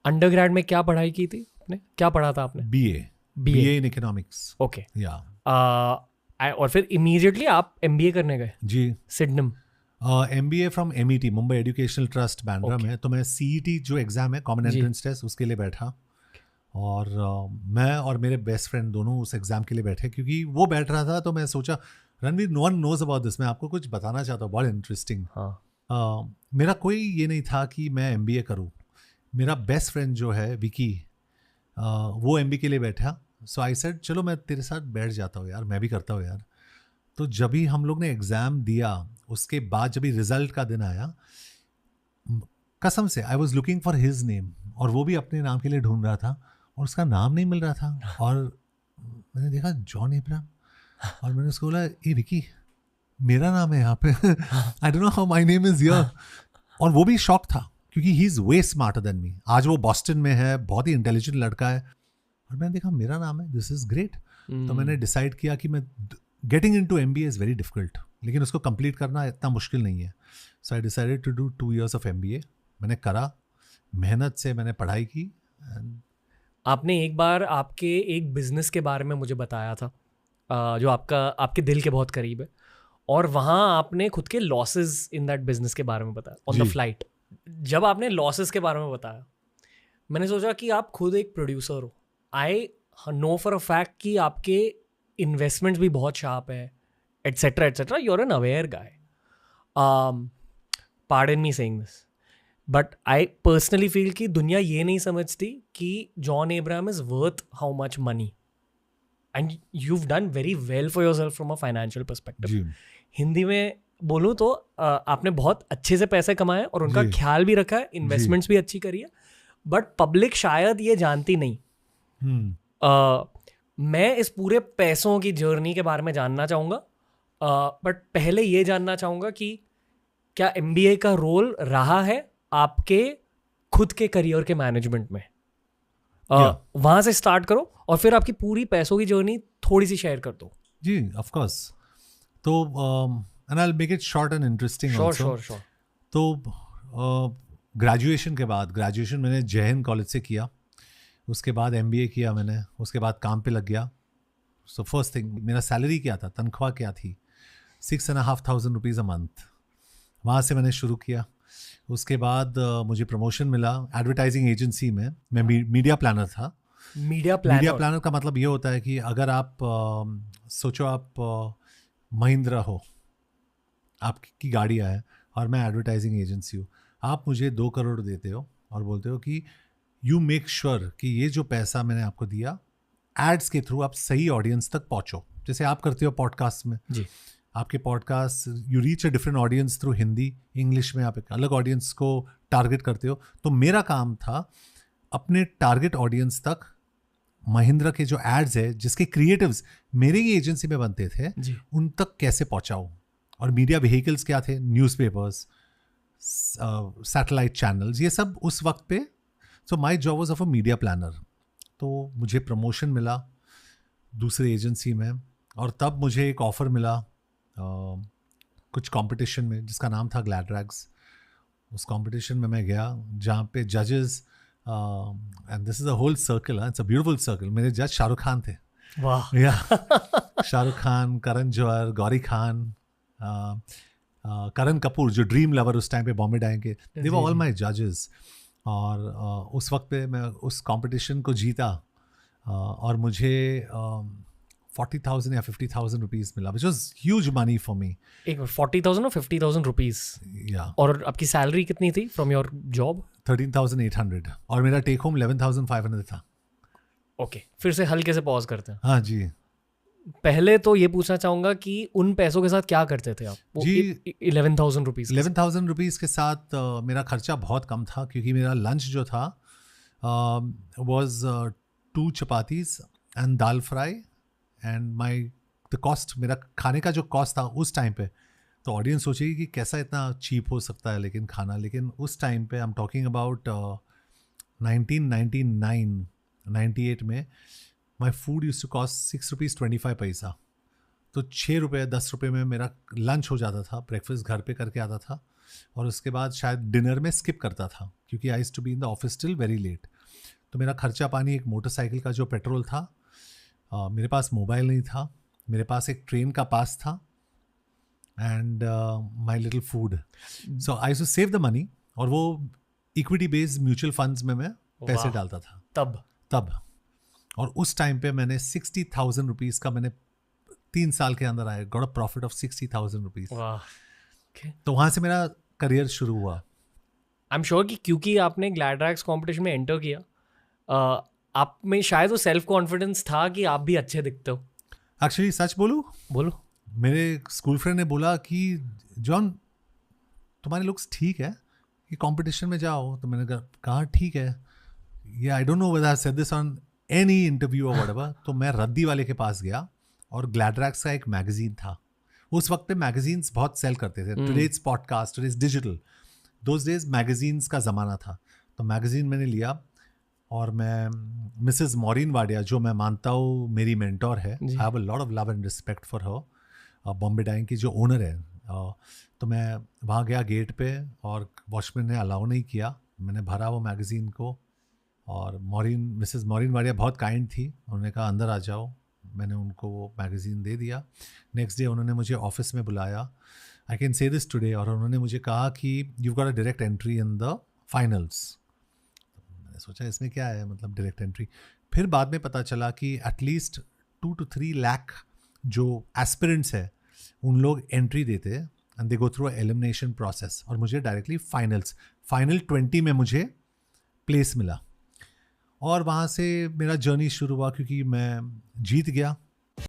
Undergrad में क्या पढ़ाई की थी आपने, क्या पढ़ा था आपने? BA in economics. ओके। या और फिर इमीडिएटली आप एमबीए करने गए? जी, सिडनम। MBA from MET, Mumbai educational trust Bandra में। तो मैं CET जो एग्ज़ाम है, कॉमन एंट्रेंस टेस्ट, उसके लिए बैठा। और मैं और मेरे बेस्ट फ्रेंड दोनों उस एग्ज़ाम के लिए बैठे, क्योंकि वो बैठ रहा था तो मैं सोचा Ranveer, no one knows about this, मैं आपको कुछ बताना चाहता हूँ, बहुत इंटरेस्टिंग। हाँ। मेरा कोई ये नहीं था कि मैं MBA करूँ। मेरा बेस्ट फ्रेंड जो है विकी, वो MBA के लिए बैठा। सो आई सेड चलो मैं तेरे साथ बैठ जाता हूँ यार, मैं भी करता हूँ यार। तो जब भी हम लोग ने एग्ज़ाम दिया, उसके बाद जब भी रिजल्ट का दिन आया, कसम से I was looking for his name, और वो भी अपने नाम के लिए ढूंढ रहा था और उसका नाम नहीं मिल रहा था। और मैंने देखा जॉन एब्राहम, और मैंने उसको बोला ए विकी, मेरा नाम है यहाँ पे, I don't know how my name is here. और वो भी शॉक था, क्योंकि he is way smarter than me. आज वो बॉस्टन में है, बहुत ही इंटेलिजेंट लड़का है, और मैंने देखा मेरा नाम है, दिस इज़ ग्रेट। तो मैंने डिसाइड किया कि मैं getting into MBA is very difficult, लेकिन उसको कंप्लीट करना इतना मुश्किल नहीं है। So I decided to do 2 years of MBA। मैंने करा, मेहनत से मैंने पढ़ाई की। आपने एक बार आपके एक बिजनेस के बारे में मुझे बताया था, जो आपके दिल के बहुत करीब है, और वहाँ आपने खुद के लॉसेस इन दैट बिजनेस के बारे में बताया ऑन द फ्लाइट। जब आपने लॉसेस के बारे में बताया, मैंने सोचा कि आप खुद एक प्रोड्यूसर हो। I know for a fact कि आपके इन्वेस्टमेंट्स भी बहुत शार्प है, etcetera etcetera. You are an aware guy, pardon me saying this, but I personally feel कि दुनिया ये नहीं समझती कि John Abraham is worth how much money, and you've done very well for yourself from a financial perspective. Hindi में बोलूँ तो आपने बहुत अच्छे से पैसे कमाए और उनका ख्याल भी रखा है, इन्वेस्टमेंट्स भी अच्छी करी है, बट पब्लिक शायद ये जानती नहीं। मैं इस पूरे पैसों की जर्नी के बारे में जानना चाहूँगा, बट पहले ये जानना चाहूँगा कि क्या MBA का रोल रहा है आपके खुद के करियर के मैनेजमेंट में? वहाँ से स्टार्ट करो और फिर आपकी पूरी पैसों की जर्नी थोड़ी सी शेयर कर दो। जी, ऑफ कोर्स। तो and I will make it short and interesting also. Sure. तो ग्रेजुएशन के बाद, ग्रेजुएशन मैंने जय हिंद कॉलेज से किया, उसके बाद MBA किया मैंने, उसके बाद काम पे लग गया। सो फर्स्ट थिंग, मेरा सैलरी क्या था, तनख्वाह क्या थी, 6,500 रुपीज़ अ मंथ। वहाँ से मैंने शुरू किया। उसके बाद मुझे प्रमोशन मिला एडवर्टाइजिंग एजेंसी में। मैं मीडिया प्लानर था। मीडिया प्लानर का मतलब ये होता है कि अगर आप सोचो आप महिंद्रा हो, आपकी गाड़ियाँ हैं और मैं एडवर्टाइजिंग एजेंसी हूँ, आप मुझे 2 करोड़ देते हो और बोलते हो कि यू मेक श्योर कि ये जो पैसा मैंने आपको दिया, एड्स के थ्रू आप सही ऑडियंस तक पहुँचो। जैसे आप करते हो पॉडकास्ट में जी, आपके podcast, you reach a different audience through Hindi, English में आप एक अलग ऑडियंस को टारगेट करते हो। तो मेरा काम था अपने टारगेट ऑडियंस तक महिंद्रा के जो एड्स है, जिसके क्रिएटिव्स मेरे ही एजेंसी में बनते थे, उन तक कैसे पहुंचाऊं। और मीडिया व्हीकल्स क्या थे, न्यूज़पेपर्स, सैटेलाइट चैनल्स, ये सब उस वक्त पे। So my job was of a media planner. तो मुझे प्रमोशन मिला दूसरे एजेंसी में, और तब मुझे एक ऑफ़र मिला कुछ कंपटीशन में जिसका नाम था ग्लैड्रैग्स। उस कंपटीशन में मैं गया जहाँ पे जजेस, and this is a whole circle, it's a beautiful circle. मेरे जज शाहरुख खान थे। वाह। या शाहरुख खान, करण जौहर, गौरी खान, करण कपूर जो ड्रीम लवर उस टाइम पे बॉम्बे डाइंग के, दे वर ऑल माय जजेस। और उस वक्त पे मैं उस कंपटीशन को जीता, और मुझे 40,000 या 50,000 रुपीज़ मिला, which was huge money for me. एक 40,000 और 50,000 रुपीज़? या। और आपकी सैलरी कितनी थी फ्रॉम योर जॉब? 13,800, और मेरा टेक होम 11,500 था। ओके, फिर से हल्के से पॉज करते हैं। हाँ जी। पहले तो ये पूछना चाहूँगा कि उन पैसों के साथ क्या करते थे आप? जी, 11,000 रुपीज़। 11,000 रुपीज़ के साथ मेरा खर्चा बहुत कम था, क्योंकि मेरा लंच जो था was 2 chapatis and dal fry, and the cost, मेरा खाने का जो कॉस्ट था उस टाइम पे, तो ऑडियंस सोचेगी कि कैसा इतना चीप हो सकता है लेकिन खाना, लेकिन उस टाइम पे आई एम टॉकिंग अबाउट 1999, 98 में my food use to cost 6 rupees 25 paisa. तो 6 रुपये 10 रुपये में मेरा लंच हो जाता था। ब्रेकफास्ट घर पे करके आता था, और उसके बाद शायद डिनर में स्किप करता था, क्योंकि I used to be in the office till very late. तो मेरा खर्चा पानी एक मोटरसाइकिल का जो पेट्रोल था, मेरे पास मोबाइल नहीं था, मेरे पास एक ट्रेन का पास था, and my little food. So I to save the money, और वो इक्विटी बेस्ड म्यूचुअल फंड्स में मैं पैसे वाह। डालता था तब और उस टाइम पे मैंने 60,000 रुपीज़ का मैंने 3 साल के अंदर आया, got a profit of 60,000 rupees. वाह. तो वहाँ से मेरा करियर शुरू हुआ. आई एम श्योर कि क्योंकि आपने ग्लैडरैक्स कंपटीशन में एंटर किया, आप में शायद वो सेल्फ कॉन्फिडेंस था कि आप भी अच्छे दिखते हो. एक्चुअली सच बोलूँ, बोलो. मेरे स्कूल फ्रेंड ने बोला कि जॉन तुम्हारे लुक्स ठीक है, कि कंपटीशन में जाओ. तो मैंने कहा ठीक है. ये I don't know whether I said this on any interview और व्हाटएवर. तो मैं रद्दी वाले के पास गया और ग्लैडरैक्स का एक मैगजीन था. उस वक्त पे मैगजीन्स बहुत सेल करते थे. Today's podcast, today's digital, those days magazines का ज़माना था. तो मैगजीन मैंने लिया और मैं मिसेस मॉरिन वाडिया, जो मैं मानता हूँ मेरी मेंटोर है, I have a lot of love and respect for her, Bombay Dyeing की जो ओनर है. तो मैं वहाँ गया गेट पे और वॉचमैन ने अलाउ नहीं किया. मैंने भरा वो मैगज़ीन को और मिसेस मॉरिन वाडिया बहुत काइंड थी, उन्होंने कहा अंदर आ जाओ. मैंने उनको वो मैगज़ीन दे दिया. नेक्स्ट डे उन्होंने मुझे ऑफिस में बुलाया, I can say this today, और उन्होंने मुझे कहा कि you got a direct entry in the finals. मैंने सोचा इसमें क्या है, मतलब डायरेक्ट एंट्री. फिर बाद में पता चला कि एटलीस्ट 2 to 3 लाख जो एस्पिरेंट्स है उन लोग एंट्री देते हैं and they go through elimination process, और मुझे डायरेक्टली फाइनल 20 में मुझे प्लेस मिला. और वहाँ से मेरा जर्नी शुरू हुआ, क्योंकि मैं जीत गया